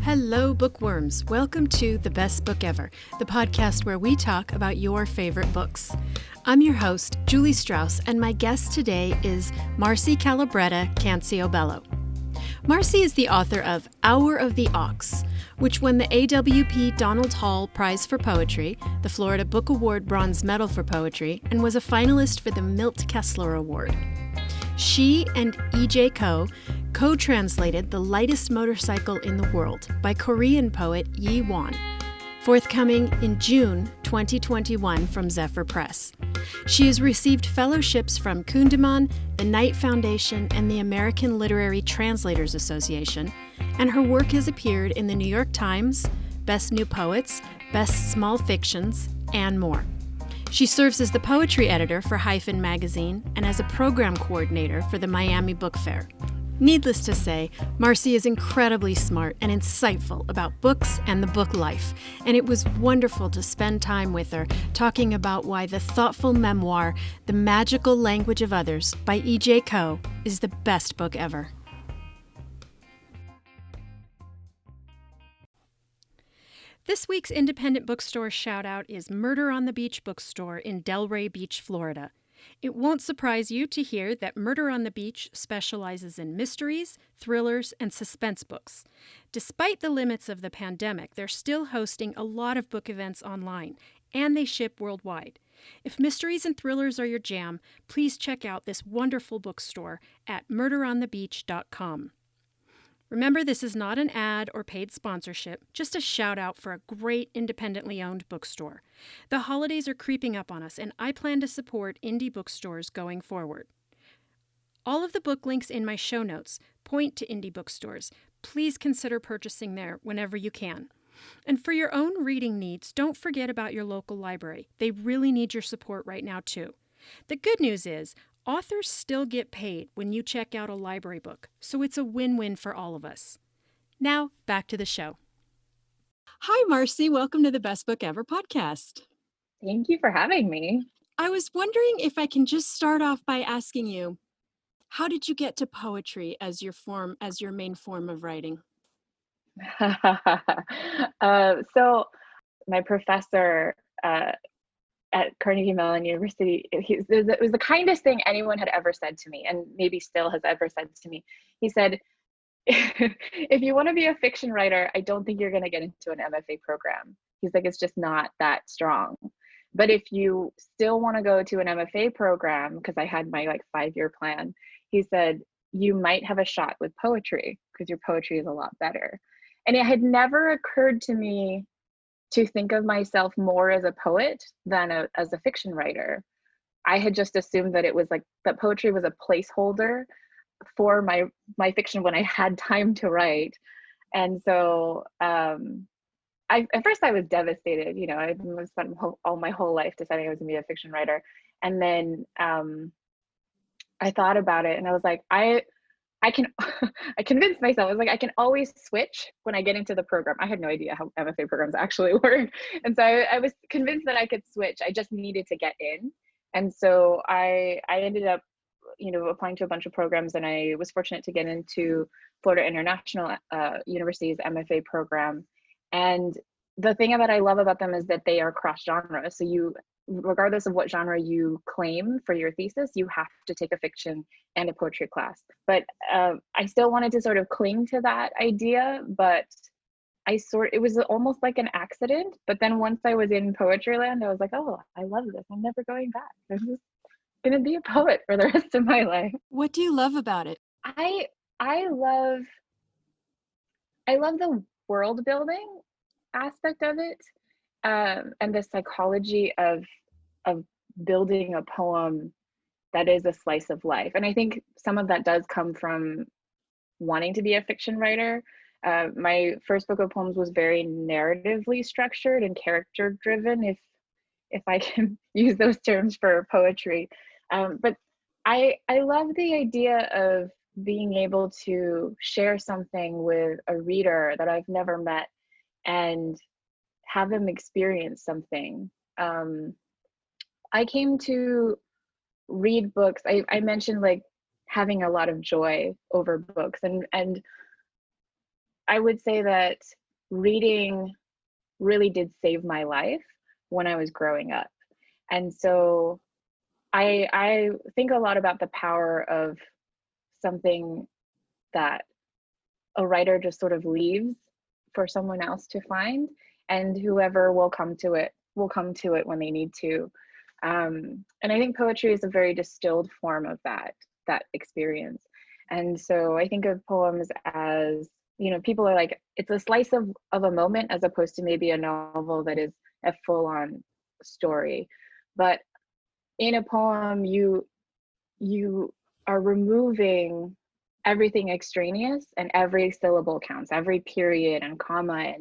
Hello, bookworms. Welcome to The Best Book Ever, the podcast where we talk about your favorite books. I'm your host, Julie Strauss, and my guest today is Marci Calabretta Cancio-Bello. Marci is the author of Hour of the Ox, which won the AWP Donald Hall Prize for Poetry, the Florida Book Award Bronze Medal for Poetry, and was a finalist for the Milt Kessler Award. She and E.J. Ko co-translated The Lightest Motorcycle in the World by Korean poet Yi Won, forthcoming in June 2021 from Zephyr Press. She has received fellowships from Kundiman, the Knight Foundation, and the American Literary Translators Association, and her work has appeared in the New York Times, Best New Poets, Best Small Fictions, and more. She serves as the poetry editor for Hyphen magazine and as a program coordinator for the Miami Book Fair. Needless to say, Marci is incredibly smart and insightful about books and the book life, and it was wonderful to spend time with her talking about why the thoughtful memoir, The Magical Language of Others by E.J. Ko is the best book ever. This week's independent bookstore shout-out is Murder on the Beach Bookstore in Delray Beach, Florida. It won't surprise you to hear that Murder on the Beach specializes in mysteries, thrillers, and suspense books. Despite the limits of the pandemic, they're still hosting a lot of book events online, and they ship worldwide. If mysteries and thrillers are your jam, please check out this wonderful bookstore at murderonthebeach.com. Remember, this is not an ad or paid sponsorship, just a shout out for a great independently owned bookstore. The holidays are creeping up on us, and I plan to support indie bookstores going forward. All of the book links in my show notes point to indie bookstores. Please consider purchasing there whenever you can. And for your own reading needs, don't forget about your local library. They really need your support right now, too. The good news is, authors still get paid when you check out a library book, so it's a win-win for all of us. Now, back to the show. Hi, Marci. Welcome to the Best Book Ever podcast. Thank you for having me. I was wondering if I can just start off by asking you, how did you get to poetry as your main form of writing? So my professor at Carnegie Mellon University, it was the kindest thing anyone had ever said to me, and maybe still has ever said to me. He said, if you want to be a fiction writer, I don't think you're going to get into an MFA program. He's like, it's just not that strong. But if you still want to go to an MFA program, because I had my 5-year plan, he said, you might have a shot with poetry because your poetry is a lot better. And it had never occurred to me to think of myself more as a poet than as a fiction writer. I had just assumed that it was that poetry was a placeholder for my fiction when I had time to write. And so at first I was devastated. I spent all my whole life deciding I was gonna be a fiction writer. And then I thought about it and I was like, I convinced myself, I was like, I can always switch when I get into the program. I had no idea how MFA programs actually work. And so I was convinced that I could switch. I just needed to get in. And so I ended up, applying to a bunch of programs, and I was fortunate to get into Florida International University's MFA program. And the thing that I love about them is that they are cross-genre. So regardless of what genre you claim for your thesis, you have to take a fiction and a poetry class. But I still wanted to sort of cling to that idea, but it was almost like an accident. But then once I was in poetry land, I was like, oh, I love this. I'm never going back. I'm just gonna be a poet for the rest of my life. What do you love about it? I love the world building aspect of it. And the psychology of building a poem that is a slice of life. And I think some of that does come from wanting to be a fiction writer. My first book of poems was very narratively structured and character driven, if I can use those terms for poetry. But I love the idea of being able to share something with a reader that I've never met and have them experience something. I came to read books. I mentioned having a lot of joy over books, and I would say that reading really did save my life when I was growing up. And so I think a lot about the power of something that a writer just sort of leaves for someone else to find, and whoever will come to it when they need to. And I think poetry is a very distilled form of that experience. And so I think of poems as, people are like, it's a slice of a moment, as opposed to maybe a novel that is a full-on story. But in a poem, you are removing everything extraneous, and every syllable counts, every period and comma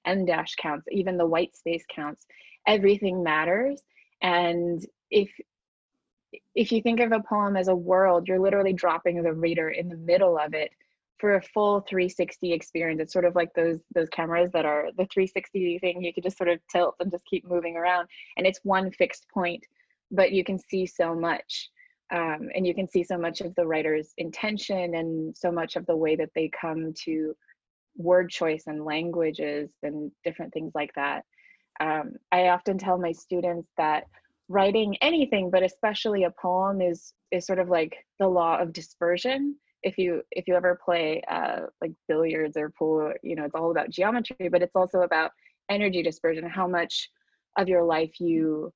and dash counts, even the white space counts. Everything matters. And if you think of a poem as a world, you're literally dropping the reader in the middle of it for a full 360 experience. It's sort of like those cameras that are the 360 thing. You could just sort of tilt and just keep moving around, and it's one fixed point, but you can see so much. And you can see so much of the writer's intention, and so much of the way that they come to word choice and languages and different things like that. I often tell my students that writing anything, but especially a poem, is sort of like the law of dispersion. If you ever play like billiards or pool, it's all about geometry, but it's also about energy dispersion. How much of your life you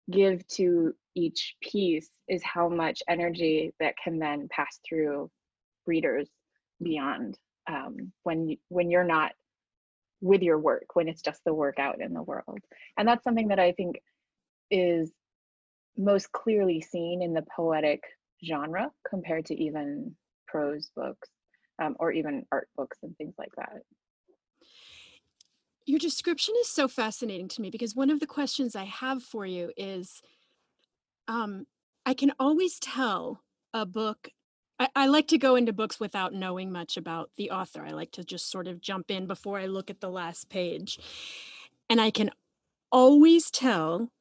give to each piece is how much energy that can then pass through readers beyond, when you're not with your work, when it's just the work out in the world. And that's something that I think is most clearly seen in the poetic genre compared to even prose books, or even art books and things like that. Your description is so fascinating to me, because one of the questions I have for you is, I can always tell a book. I like to go into books without knowing much about the author. I like to just sort of jump in before I look at the last page. And I can always tell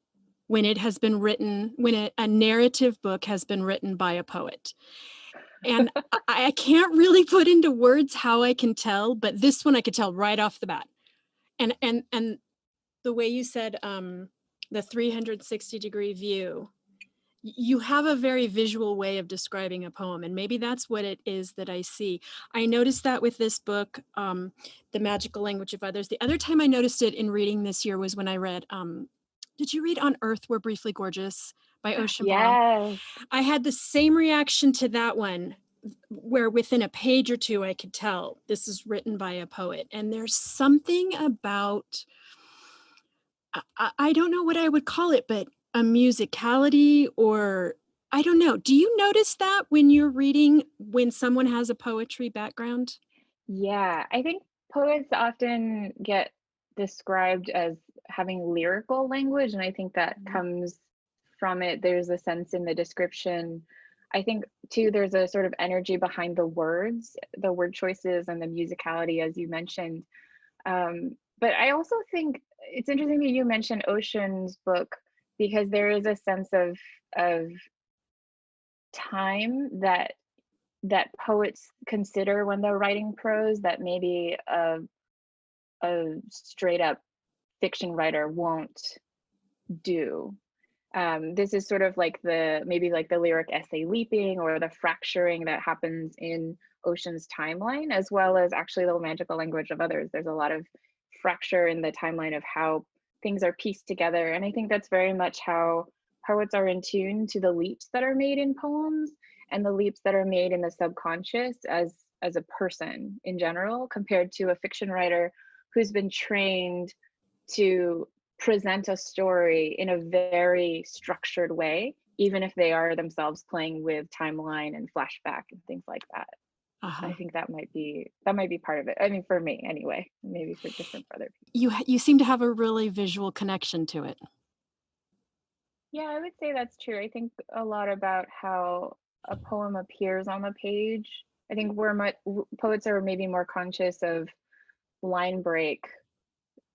when it has been written, when a narrative book has been written by a poet. And I can't really put into words how I can tell, but this one I could tell right off the bat. And the way you said, the 360-degree view, you have a very visual way of describing a poem, and maybe that's what it is that I see. I noticed that with this book, The Magical Language of Others. The other time I noticed it in reading this year was when I read, did you read On Earth We're Briefly Gorgeous by Ocean Vuong? Yes. I had the same reaction to that one, where within a page or two I could tell this is written by a poet. And there's something about, I don't know what I would call it, but a musicality, or I don't know. Do you notice that when you're reading, when someone has a poetry background? Yeah, I think poets often get described as having lyrical language, and I think that comes from it. There's a sense in the description. I think too, there's a sort of energy behind the words, the word choices, and the musicality, as you mentioned. But I also think it's interesting that you mentioned Ocean's book, because there is a sense of time that poets consider when they're writing prose that maybe a straight up fiction writer won't do. This is sort of like maybe like the lyric essay leaping, or the fracturing that happens in Ocean's timeline, as well as actually the magical language of others. There's a lot of fracture in the timeline of how things are pieced together. And I think that's very much how poets are in tune to the leaps that are made in poems, and the leaps that are made in the subconscious as a person in general, compared to a fiction writer who's been trained to present a story in a very structured way, even if they are themselves playing with timeline and flashback and things like that. I think that might be part of it. I mean, for me anyway, maybe for other people. You seem to have a really visual connection to it. Yeah, I would say that's true. I think a lot about how a poem appears on the page. I think poets are maybe more conscious of line break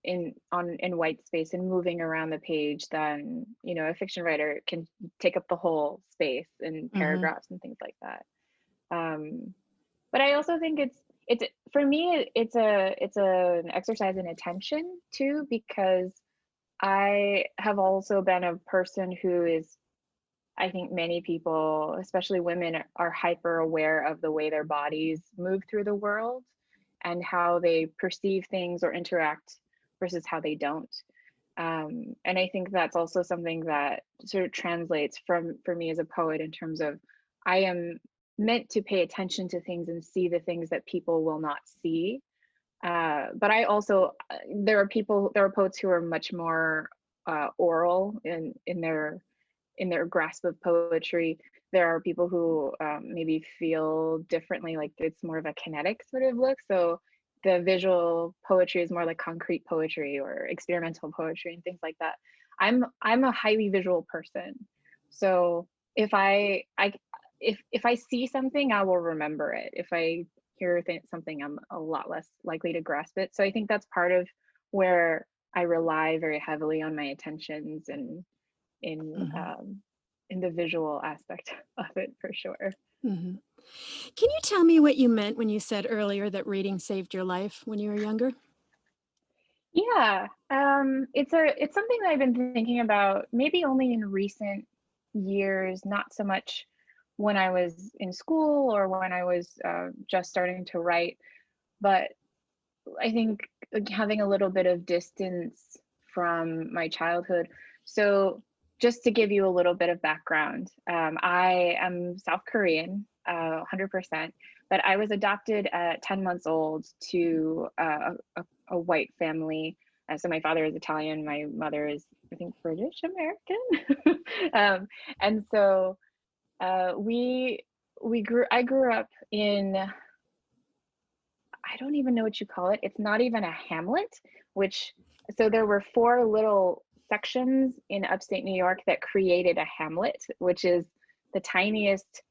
in white space and moving around the page than, a fiction writer can take up the whole space in paragraphs and things like that. But I also think it's for me, it's an exercise in attention too, because I have also been a person who is, I think many people, especially women, are hyper aware of the way their bodies move through the world and how they perceive things or interact versus how they don't. And I think that's also something that sort of translates from for me as a poet in terms of I am meant to pay attention to things and see the things that people will not see. But I also there are poets who are much more oral in their grasp of poetry. There are people who maybe feel differently, like it's more of a kinetic sort of look. So the visual poetry is more like concrete poetry or experimental poetry and things like that. I'm a highly visual person. So if if I see something, I will remember it. If I hear something, I'm a lot less likely to grasp it. So I think that's part of where I rely very heavily on my attentions and Mm-hmm. in the visual aspect of it for sure. Mm-hmm. Can you tell me what you meant when you said earlier that reading saved your life when you were younger? Yeah, it's something that I've been thinking about maybe only in recent years, not so much when I was in school or when I was just starting to write, but I think like, having a little bit of distance from my childhood. So, just to give you a little bit of background, I am South Korean, 100%, but I was adopted at 10 months old to a white family. So, my father is Italian, my mother is, I think, British American. And so, we I grew up in, I don't even know what you call it. It's not even a hamlet, which, so there were four little sections in upstate New York that created a hamlet, which is the tiniest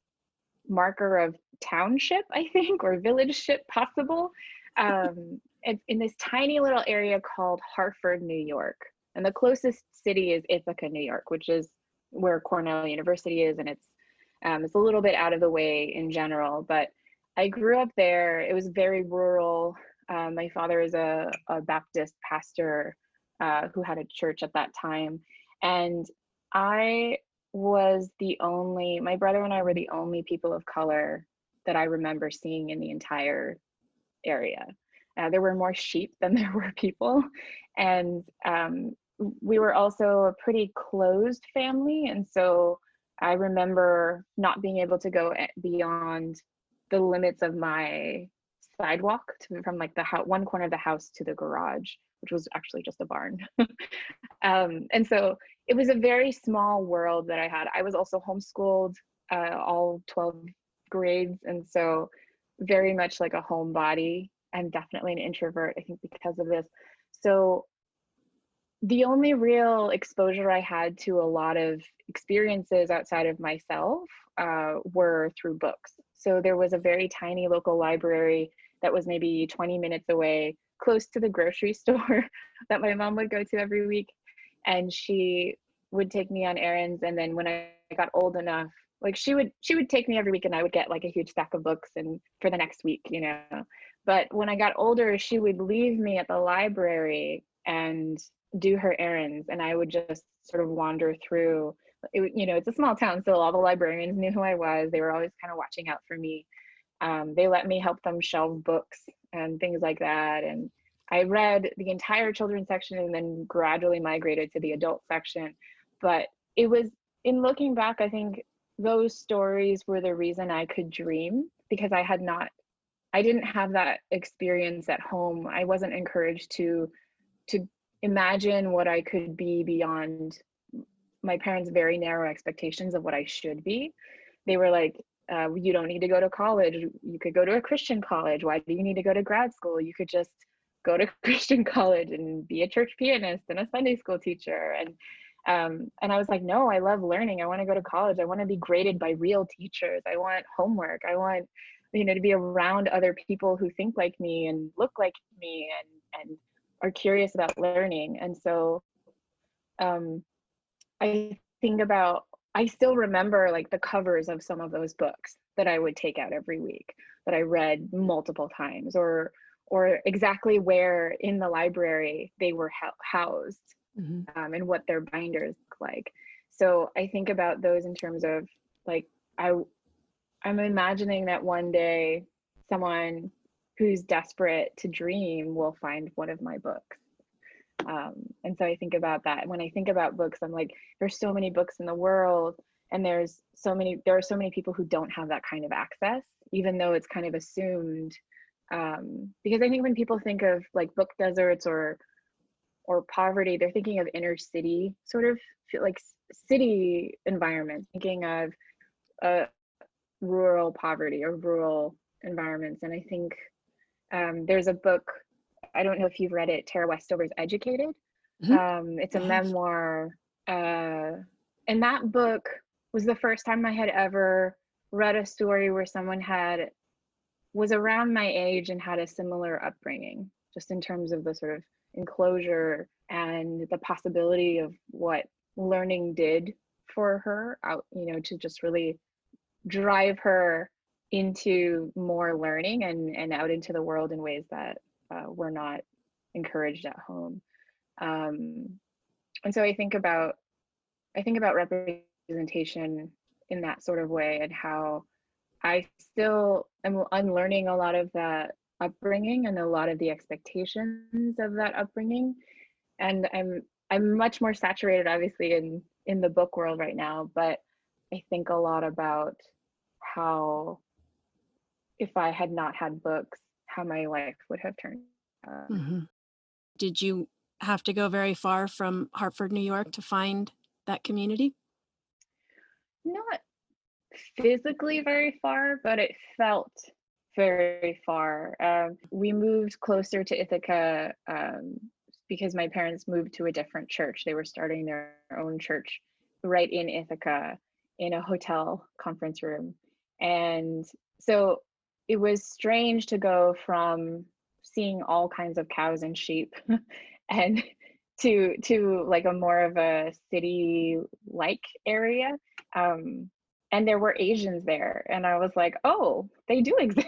marker of township, I think, or villageship possible. It's in this tiny little area called Hartford, New York. And the closest city is Ithaca, New York, which is where Cornell University is. And it's a little bit out of the way in general, but I grew up there. It was very rural. My father is a Baptist pastor who had a church at that time. And I was my brother and I were the only people of color that I remember seeing in the entire area. There were more sheep than there were people. And we were also a pretty closed family. And so I remember not being able to go beyond the limits of my sidewalk from like one corner of the house to the garage, which was actually just a barn. And so it was a very small world that I had. I was also homeschooled all 12 grades. And so very much like a homebody. I'm definitely an introvert, I think, because of this. So the only real exposure I had to a lot of experiences outside of myself were through books. So there was a very tiny local library that was maybe 20 minutes away, close to the grocery store that my mom would go to every week. And she would take me on errands. And then when I got old enough, like she would take me every week and I would get like a huge stack of books and for the next week, you know. But when I got older, she would leave me at the library and do her errands, and I would just sort of wander through. You know, it's a small town, so all the librarians knew who I was. They were always kind of watching out for me. They let me help them shelve books and things like that. And I read the entire children's section and then gradually migrated to the adult section. But it was, in looking back, I think those stories were the reason I could dream, because I didn't have that experience at home. I wasn't encouraged to imagine what I could be beyond my parents' very narrow expectations of what I should be. They were like, you don't need to go to college. You could go to a Christian college. Why do you need to go to grad school? You could just go to Christian college and be a church pianist and a Sunday school teacher. And I was like, no, I love learning. I want to go to college. I want to be graded by real teachers. I want homework. I want, you know, to be around other people who think like me and look like me and are curious about learning. And so I think about, I still remember like the covers of some of those books that I would take out every week that I read multiple times, or exactly where in the library they were housed, and what their binders look like. So I think about those in terms of like, I'm imagining that one day someone who's desperate to dream will find one of my books. And so I think about that. When I think about books, I'm like, there's so many books in the world, and there are so many people who don't have that kind of access, even though it's kind of assumed. Because I think when people think of like book deserts or poverty, they're thinking of inner city sort of like city environments, thinking of rural poverty or rural environments. And I think there's a book, I don't know if you've read it, Tara Westover's Educated. It's a memoir. And that book was the first time I had ever read a story where someone was around my age and had a similar upbringing, just in terms of the sort of enclosure and the possibility of what learning did for her out, to just really drive her into more learning and out into the world in ways that were not encouraged at home. And so I think about representation in that sort of way, and how I still am unlearning a lot of that upbringing and a lot of the expectations of that upbringing. And I'm much more saturated, obviously, in the book world right now, but I think a lot about how, if I had not had books, how my life would have turned out. Did you have to go very far from Hartford, New York to find that community? Not physically very far, but it felt very far. We moved closer to Ithaca because my parents moved to a different church. They were starting their own church right in Ithaca in a hotel conference room. And so it was strange to go from seeing all kinds of cows and sheep and to like a more of a city like area. And there were Asians there, and I was like, oh, they do exist.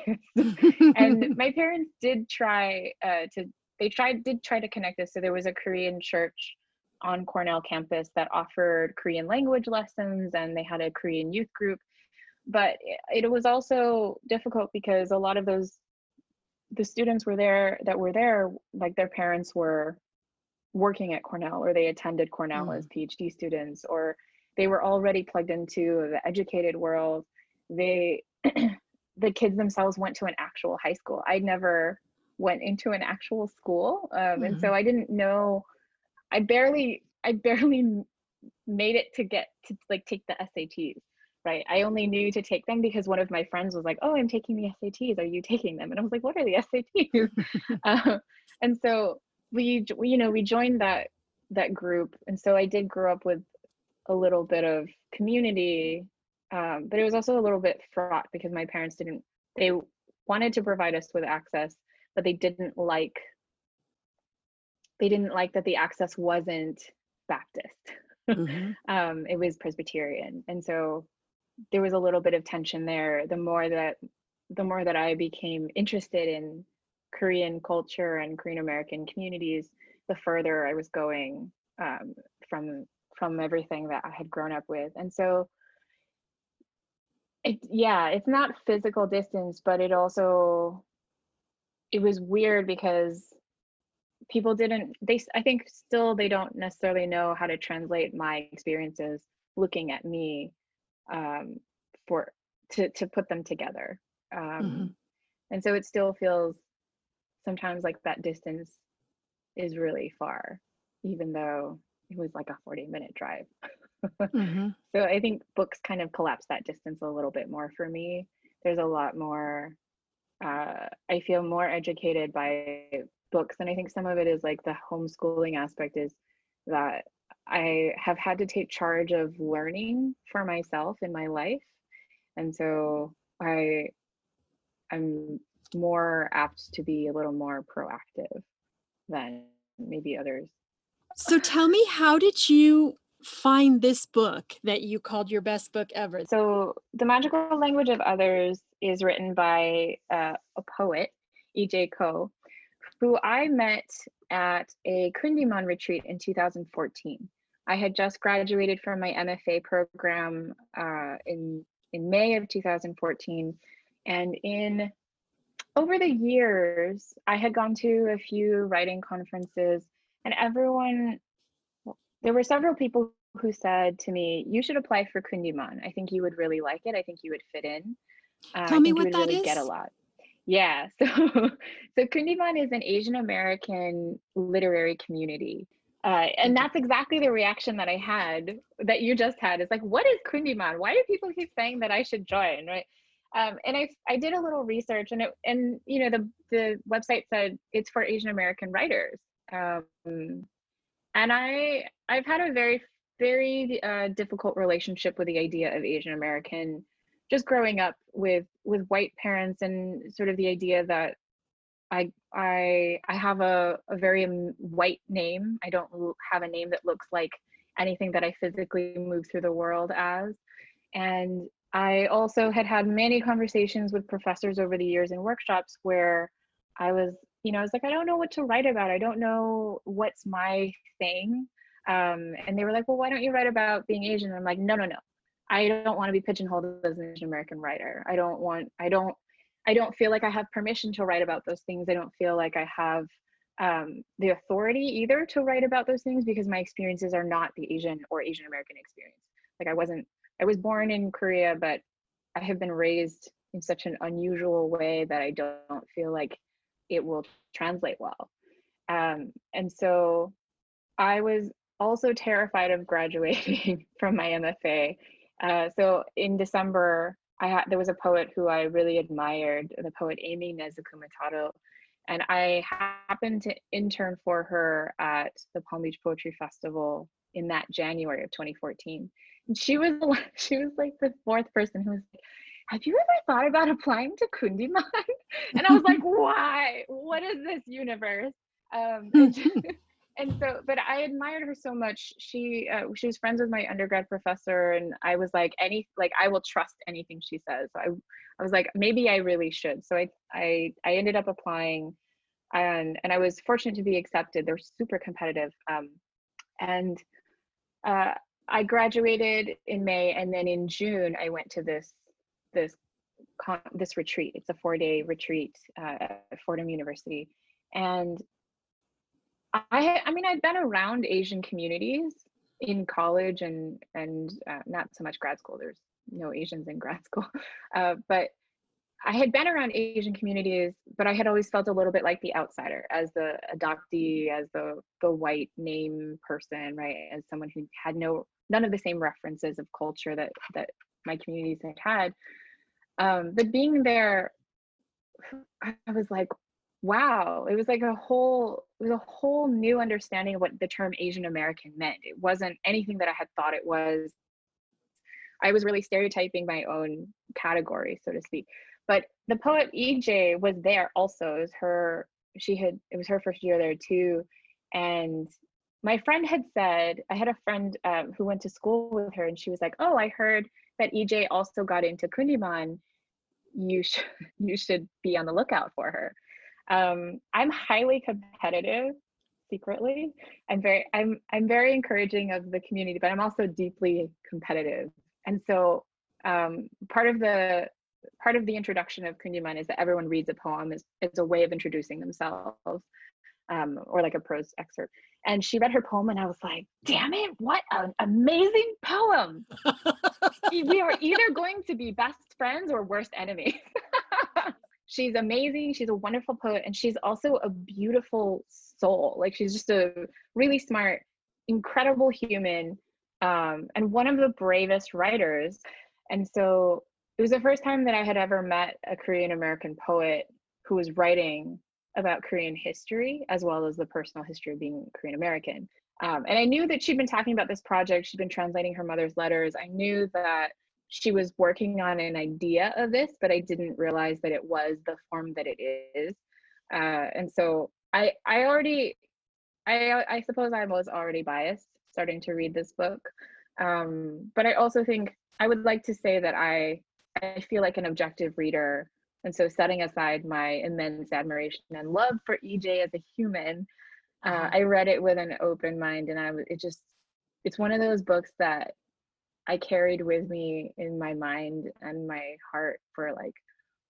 And my parents did try to connect us. So there was a Korean church on Cornell campus that offered Korean language lessons, and they had a Korean youth group. But it was also difficult because a lot of the students were there, like their parents were working at Cornell, or they attended Cornell as PhD students, or they were already plugged into the educated world. The kids themselves went to an actual high school. I never went into an actual school, and so I didn't know. I barely made it to get to like take the SATs. Right. I only knew to take them because one of my friends was like, "Oh, I'm taking the SATs. Are you taking them?" And I was like, "What are the SATs?" And so we joined that group, and so I did grow up with a little bit of community, but it was also a little bit fraught because my parents they wanted to provide us with access, but they didn't like that the access wasn't Baptist. It was Presbyterian, and so there was a little bit of tension there. The more that I became interested in Korean culture and Korean American communities, the further I was going from everything that I had grown up with. And so it's not physical distance, but it was weird because people I think still they don't necessarily know how to translate my experiences looking at me to put them together. And so it still feels sometimes like that distance is really far, even though it was like a 40-minute drive. So I think books kind of collapse that distance a little bit more for me. There's a lot more, I feel more educated by books. And I think some of it is like the homeschooling aspect is that I have had to take charge of learning for myself in my life. And so I'm more apt to be a little more proactive than maybe others. So tell me, how did you find this book that you called your best book ever? So, The Magical Language of Others is written by a poet, E.J. Koh, who I met at a Kundiman retreat in 2014. I had just graduated from my MFA program in May of 2014, and in over the years, I had gone to a few writing conferences, and there were several people who said to me, "You should apply for Kundiman. I think you would really like it. I think you would fit in. Tell I me think you what would that really get a is. lot." Yeah, so so Kundiman is an Asian American literary community. And Okay. that's exactly the reaction that I had, that you just had. It's like, what is Kundiman? Why do people keep saying that I should join, right? And I did a little research, and the website said it's for Asian American writers. Um, and I've had a very difficult relationship with the idea of Asian American, just growing up with white parents, and sort of the idea that I have a very white name. I don't have a name that looks like anything that I physically move through the world as. And I also had many conversations with professors over the years in workshops where I was like, I don't know what to write about. I don't know what's my thing. And they were like, well, why don't you write about being Asian? And I'm like, no, no, no. I don't want to be pigeonholed as an Asian American writer. I don't feel like I have permission to write about those things. I don't feel like I have the authority either to write about those things, because my experiences are not the Asian or Asian American experience. Like I was born in Korea, but I have been raised in such an unusual way that I don't feel like it will translate well. And so I was also terrified of graduating from my MFA. So in December, there was a poet who I really admired, the poet Amy Nezukumataro, and I happened to intern for her at the Palm Beach Poetry Festival in that January of 2014. And she was like the fourth person who was like, "Have you ever thought about applying to Kundiman?" And I was like, "Why? What is this universe?" And and so, but I admired her so much. She was friends with my undergrad professor, and I was like, I will trust anything she says. So I was like, maybe I really should. So I ended up applying, and I was fortunate to be accepted. They're super competitive. And uh, I graduated in May, and then in June I went to this this retreat. It's a 4-day retreat at Fordham University, and I mean, I'd been around Asian communities in college, and not so much grad school. There's no Asians in grad school, but I had been around Asian communities, but I had always felt a little bit like the outsider, as the adoptee, as the white name person, right? As someone who had none of the same references of culture that my communities had. But being there, I was like, wow, it was like it was a whole new understanding of what the term Asian American meant. It wasn't anything that I had thought it was. I was really stereotyping my own category, so to speak. But the poet EJ was there also. It was her first year there too. And my friend had said, I had a friend who went to school with her, and she was like, "Oh, I heard that EJ also got into Kundiman. You should you should be on the lookout for her." I'm highly competitive secretly. I'm very encouraging of the community, but I'm also deeply competitive. And so part of the introduction of Kundiman is that everyone reads a poem as a way of introducing themselves, or like a prose excerpt. And she read her poem, and I was like, damn it, what an amazing poem. We are either going to be best friends or worst enemies. She's amazing. She's a wonderful poet, and she's also a beautiful soul. Like, she's just a really smart, incredible human, and one of the bravest writers. And so it was the first time that I had ever met a Korean American poet who was writing about Korean history, as well as the personal history of being Korean American. And I knew that she'd been talking about this project. She'd been translating her mother's letters. I knew that she was working on an idea of this, but I didn't realize that it was the form that it is. And so I suppose I was already biased. starting to read this book. But I also think I would like to say that I feel like an objective reader. And so setting aside my immense admiration and love for EJ as a human, I read it with an open mind, and it's one of those books that I carried with me in my mind and my heart for like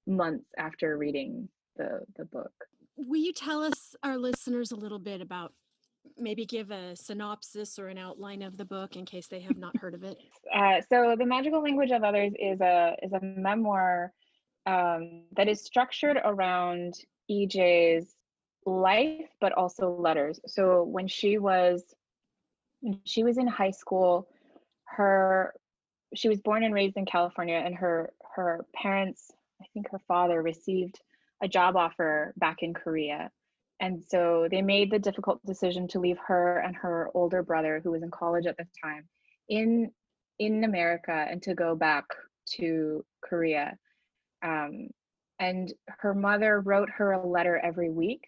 months after reading the book. Will you tell us, our listeners, a little bit about, maybe give a synopsis or an outline of the book in case they have not heard of it? So The Magical Language of Others is a memoir that is structured around EJ's life, but also letters. So when she was in high school, she was born and raised in California, and her parents, I think her father, received a job offer back in Korea. And so they made the difficult decision to leave her and her older brother, who was in college at the time, in America, and to go back to Korea. And her mother wrote her a letter every week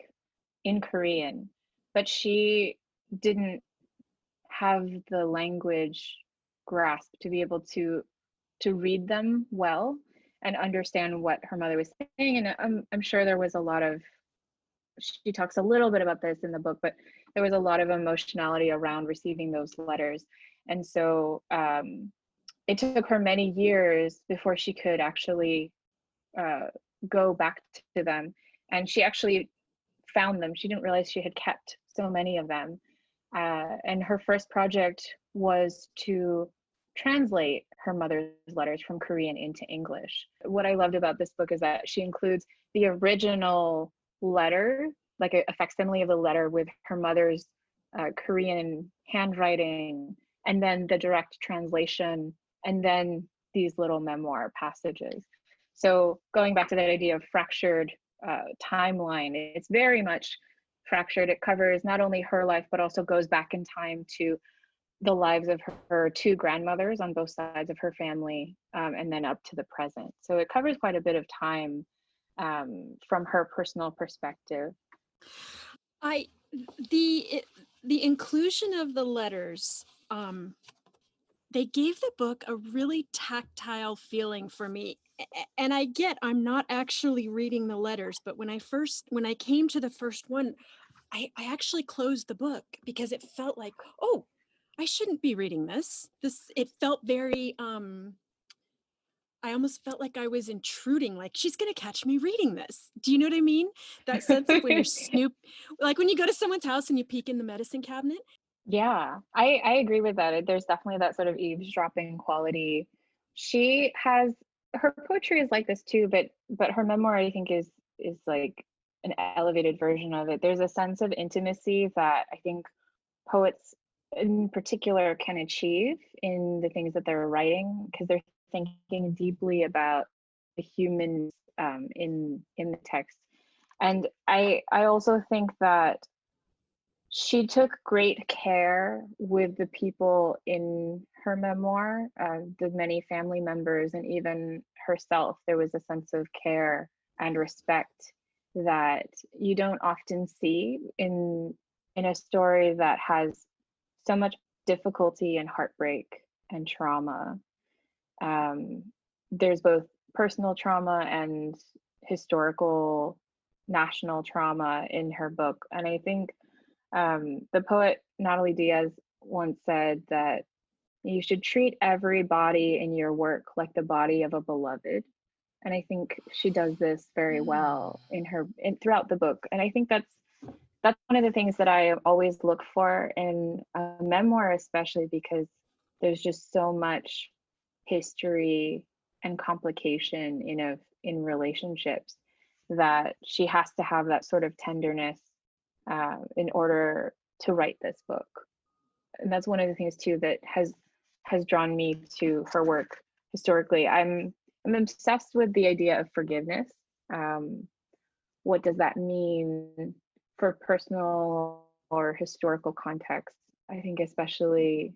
in Korean, but she didn't have the language grasp to be able to read them well and understand what her mother was saying. And I'm sure there was a lot of, she talks a little bit about this in the book, but there was a lot of emotionality around receiving those letters. And so it took her many years before she could actually go back to them. And she actually found them. She didn't realize she had kept so many of them. And her first project was to translate her mother's letters from Korean into English. What I loved about this book is that she includes the original letter, like a facsimile of the letter with her mother's Korean handwriting, and then the direct translation, and then these little memoir passages. So going back to that idea of fractured timeline, it's very much fractured. It covers not only her life, but also goes back in time to the lives of her two grandmothers on both sides of her family, and then up to the present. So it covers quite a bit of time from her personal perspective. The inclusion of the letters, they gave the book a really tactile feeling for me. And I'm not actually reading the letters, but when I came to the first one, I actually closed the book because it felt like, oh, I shouldn't be reading this. It felt very, I almost felt like I was intruding, like she's going to catch me reading this. Do you know what I mean? That sense of when you're like when you go to someone's house and you peek in the medicine cabinet. Yeah, I agree with that. There's definitely that sort of eavesdropping quality. She has, her poetry is like this too, but her memoir, I think, is like an elevated version of it. There's a sense of intimacy that I think poets in particular can achieve in the things that they're writing, because they're thinking deeply about the humans in the text. And I also think that she took great care with the people in her memoir, the many family members, and even herself. There was a sense of care and respect that you don't often see in a story that has so much difficulty and heartbreak and trauma. There's both personal trauma and historical national trauma in her book. And I think the poet Natalie Diaz once said that you should treat every body in your work like the body of a beloved. And I think she does this very well throughout the book. And I think that's one of the things that I always look for in a memoir, especially because there's just so much history and complication in relationships, that she has to have that sort of tenderness in order to write this book. And that's one of the things too that has drawn me to her work historically. I'm obsessed with the idea of forgiveness. What does that mean for personal or historical context? I think especially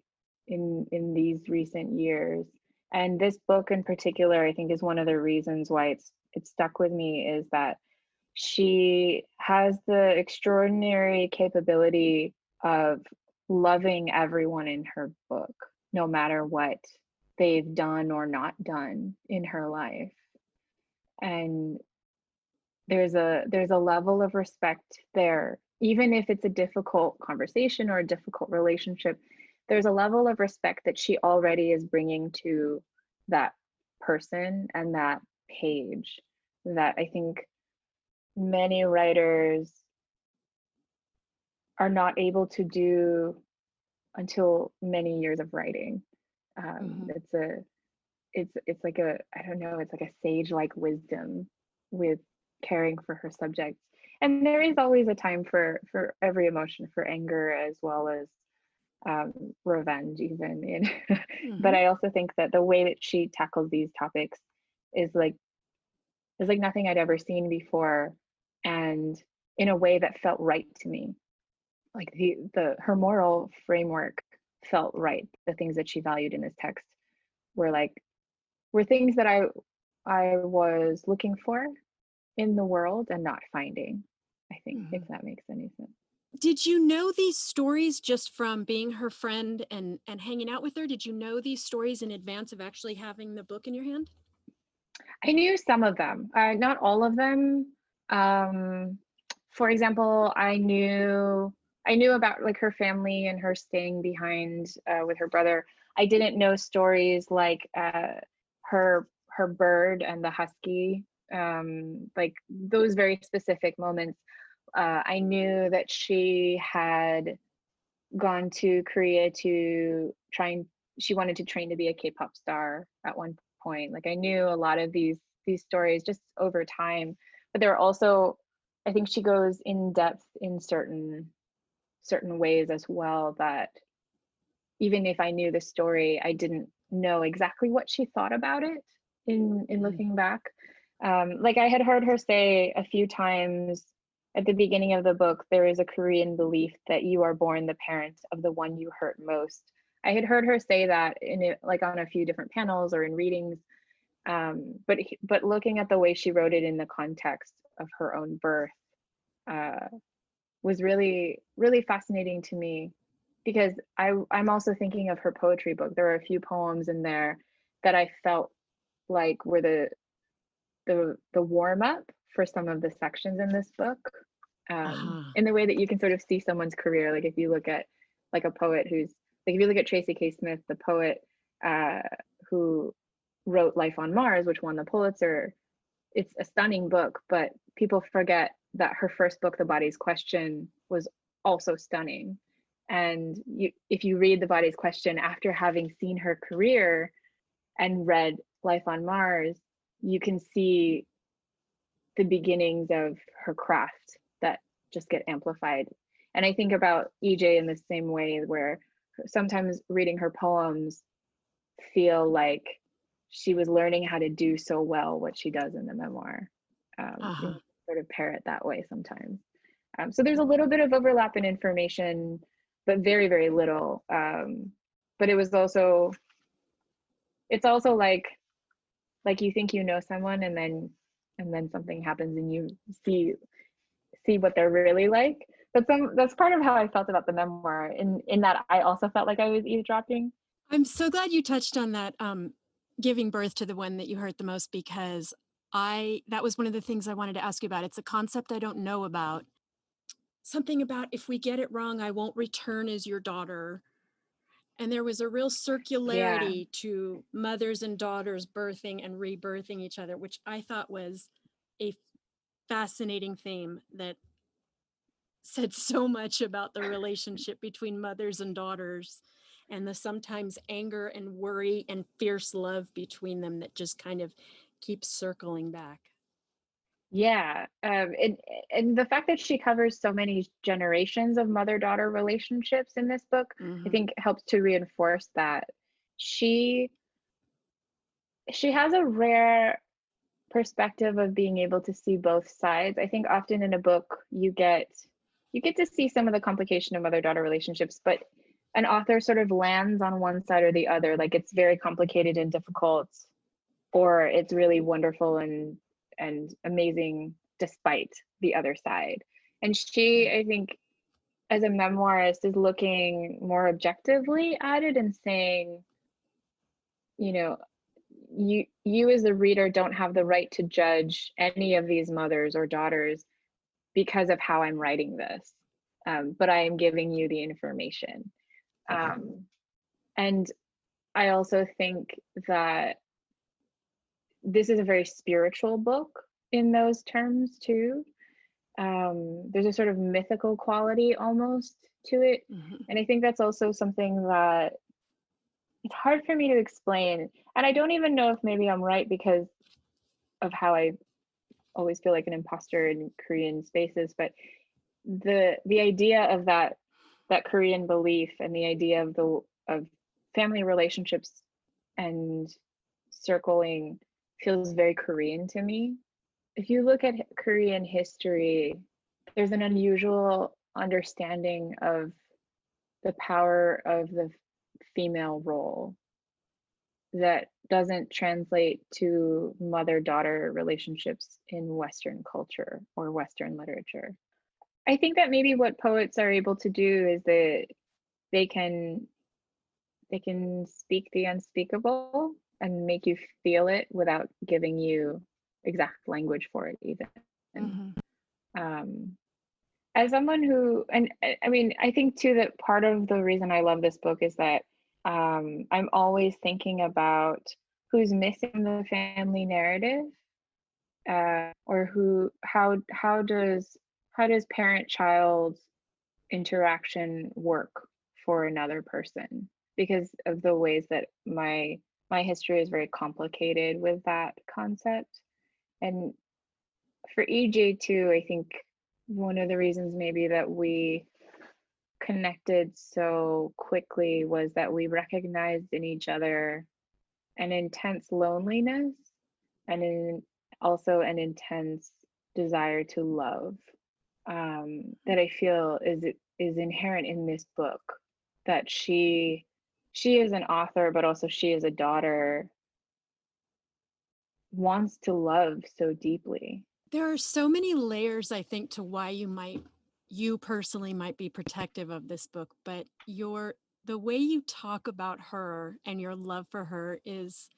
in these recent years. And this book in particular, I think, is one of the reasons why it's stuck with me, is that she has the extraordinary capability of loving everyone in her book, no matter what they've done or not done in her life. And there's a level of respect there, even if it's a difficult conversation or a difficult relationship. There's a level of respect that she already is bringing to that person and that page that I think many writers are not able to do until many years of writing. It's a it's like a, I don't know, it's like a sage like wisdom with caring for her subjects. And there is always a time for every emotion, for anger as well as revenge even in but I also think that the way that she tackles these topics is like nothing I'd ever seen before, and in a way that felt right to me. Like the her moral framework felt right. The things that she valued in this text were things that I was looking for in the world and not finding, I think, if that makes any sense. Did you know these stories just from being her friend and hanging out with her? Did you know these stories in advance of actually having the book in your hand? I knew some of them, not all of them. For example, I knew about like her family and her staying behind with her brother. I didn't know stories like her bird and the husky, like those very specific moments. I knew that she had gone to Korea to she wanted to train to be a K-pop star at one point. Like I knew a lot of these stories just over time, but there are also, I think she goes in depth in certain ways as well, that even if I knew the story, I didn't know exactly what she thought about it in looking back. Like I had heard her say a few times at the beginning of the book, there is a Korean belief that you are born the parent of the one you hurt most. I had heard her say that in it, like on a few different panels or in readings. But looking at the way she wrote it in the context of her own birth was really, really fascinating to me, because I'm also thinking of her poetry book. There are a few poems in there that I felt like were the warm up for some of the sections in this book, in the way that you can sort of see someone's career. Like if you look at like a poet who's like, if you look at Tracy K. Smith, the poet who wrote Life on Mars, which won the Pulitzer, it's a stunning book, but people forget that her first book, The Body's Question, was also stunning. And if you read The Body's Question after having seen her career and read Life on Mars, you can see the beginnings of her craft that just get amplified. And I think about EJ in the same way, where sometimes reading her poems feel like she was learning how to do so well what she does in the memoir. Sort of pair it that way sometimes. So there's a little bit of overlap in information, but very, very little. But it's also like you think you know someone, and then something happens and you see what they're really like. That's part of how I felt about the memoir, in that I also felt like I was eavesdropping. I'm so glad you touched on that, giving birth to the one that you hurt the most, because that was one of the things I wanted to ask you about. It's a concept I don't know about. Something about, if we get it wrong, I won't return as your daughter. And there was a real circularity to mothers and daughters birthing and rebirthing each other, which I thought was a fascinating theme that said so much about the relationship between mothers and daughters, and the sometimes anger and worry and fierce love between them that just kind of keeps circling back. Yeah. And the fact that she covers so many generations of mother-daughter relationships in this book, I think helps to reinforce that. She has a rare perspective of being able to see both sides. I think often in a book you get to see some of the complication of mother-daughter relationships, but an author sort of lands on one side or the other. Like it's very complicated and difficult, or it's really wonderful and amazing despite the other side. And she, I think, as a memoirist is looking more objectively at it and saying, you know, you as a reader don't have the right to judge any of these mothers or daughters because of how I'm writing this, but I am giving you the information. And I also think that this is a very spiritual book in those terms too. There's a sort of mythical quality almost to it. And I think that's also something that it's hard for me to explain. And I don't even know if maybe I'm right because of how I always feel like an imposter in Korean spaces, but the idea of that Korean belief and the idea of family relationships and circling feels very Korean to me. If you look at Korean history, there's an unusual understanding of the power of the female role that doesn't translate to mother-daughter relationships in Western culture or Western literature. I think that maybe what poets are able to do is that they can speak the unspeakable and make you feel it without giving you exact language for it even. As someone who, and I mean, I think too that part of the reason I love this book is that I'm always thinking about who's missing the family narrative, or how does parent-child interaction work for another person, because of the ways that my history is very complicated with that concept. And for EJ too, I think one of the reasons maybe that we connected so quickly was that we recognized in each other an intense loneliness and also an intense desire to love, that I feel is inherent in this book. That she is an author, but also she as a daughter wants to love so deeply. There are so many layers, I think, to why you personally might be protective of this book, but the way you talk about her and your love for her is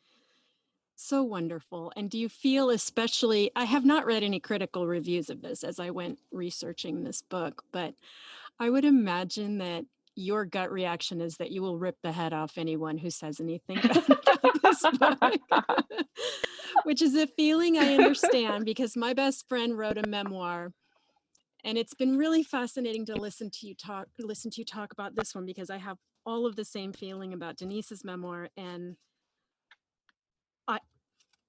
so wonderful. And do you feel, especially, I have not read any critical reviews of this as I went researching this book, but I would imagine that your gut reaction is that you will rip the head off anyone who says anything bad about this book, which is a feeling I understand because my best friend wrote a memoir. And it's been really fascinating to listen to you talk about this one, because I have all of the same feeling about Denise's memoir, and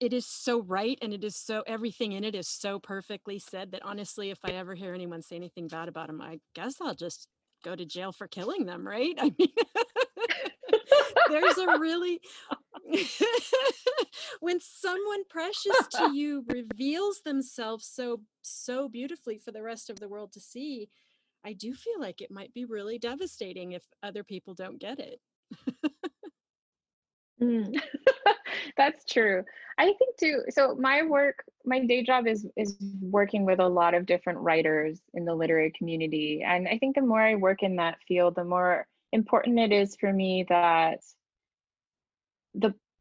it is so right, and it is so, everything in it is so perfectly said that honestly, if I ever hear anyone say anything bad about him, I guess I'll just go to jail for killing them, right? I mean, there's a really when someone precious to you reveals themselves so beautifully for the rest of the world to see, I do feel like it might be really devastating if other people don't get it. That's true. I think too. So my day job is working with a lot of different writers in the literary community, and I think the more I work in that field, the more important it is for me that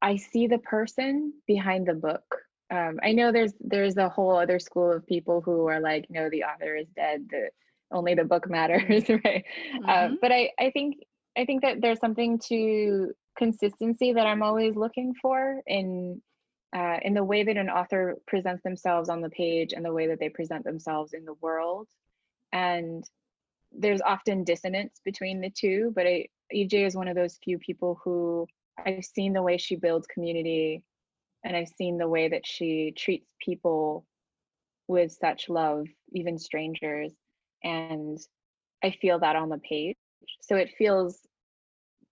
I see the person behind the book. I know there's a whole other school of people who are like, no, the author is dead. Only the book matters, right? But I think that there's something to consistency that I'm always looking for in the way that an author presents themselves on the page and the way that they present themselves in the world. And there's often dissonance between the two, but EJ is one of those few people who I've seen the way she builds community, and I've seen the way that she treats people with such love, even strangers. And I feel that on the page. So it feels,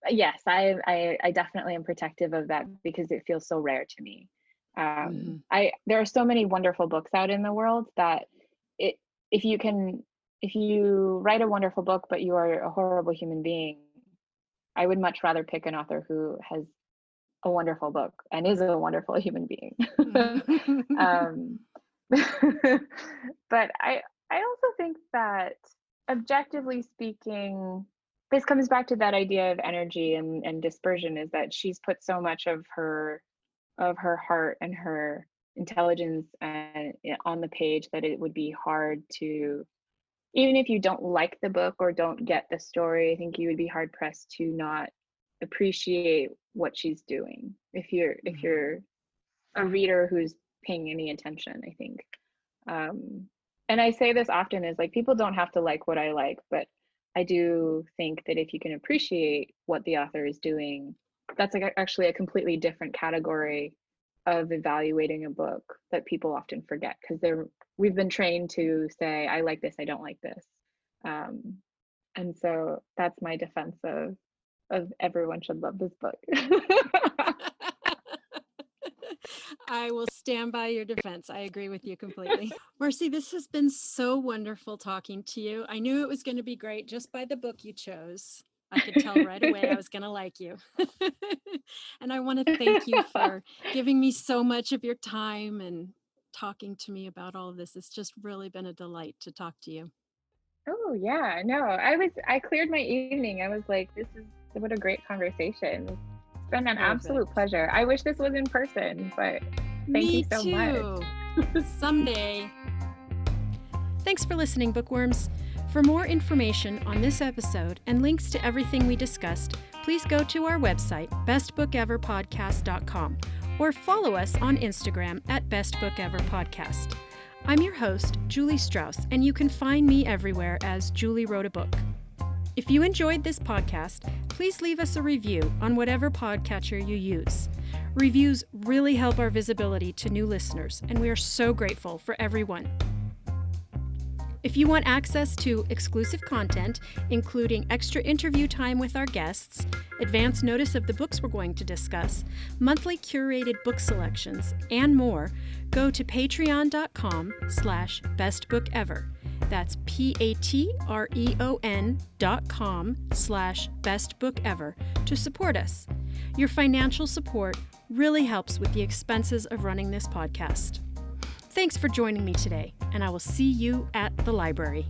yes, I definitely am protective of that because it feels so rare to me. There are so many wonderful books out in the world that if you write a wonderful book, but you are a horrible human being, I would much rather pick an author who has a wonderful book and is a wonderful human being. But I also think that objectively speaking, this comes back to that idea of energy and dispersion, is that she's put so much of her heart and her intelligence and on the page that it would be hard to, even if you don't like the book or don't get the story, I think you would be hard pressed to not appreciate what she's doing if you're a reader who's paying any attention, I think. And I say this often, is like, people don't have to like what I like, but I do think that if you can appreciate what the author is doing, that's like actually a completely different category of evaluating a book that people often forget, because we've been trained to say, I like this, I don't like this. And so that's my defense of everyone should love this book. I will stand by your defense. I agree with you completely. Marci, this has been so wonderful talking to you. I knew it was going to be great just by the book you chose. I could tell right away I was going to like you. And I want to thank you for giving me so much of your time and talking to me about all of this. It's just really been a delight to talk to you. Oh yeah, no, I cleared my evening. I was like, what a great conversation. It's been an absolute pleasure. I wish this was in person, but thank you so much. Someday. Thanks for listening, bookworms. For more information on this episode and links to everything we discussed, please go to our website, bestbookeverpodcast.com, or follow us on Instagram at bestbookeverpodcast. I'm your host, Julie Strauss, and you can find me everywhere as Julie Wrote a Book. If you enjoyed this podcast, please leave us a review on whatever podcatcher you use. Reviews really help our visibility to new listeners, and we are so grateful for everyone. If you want access to exclusive content, including extra interview time with our guests, advance notice of the books we're going to discuss, monthly curated book selections, and more, go to patreon.com/bestbookever. That's patreon.com/bestbookever to support us. Your financial support really helps with the expenses of running this podcast. Thanks for joining me today, and I will see you at the library.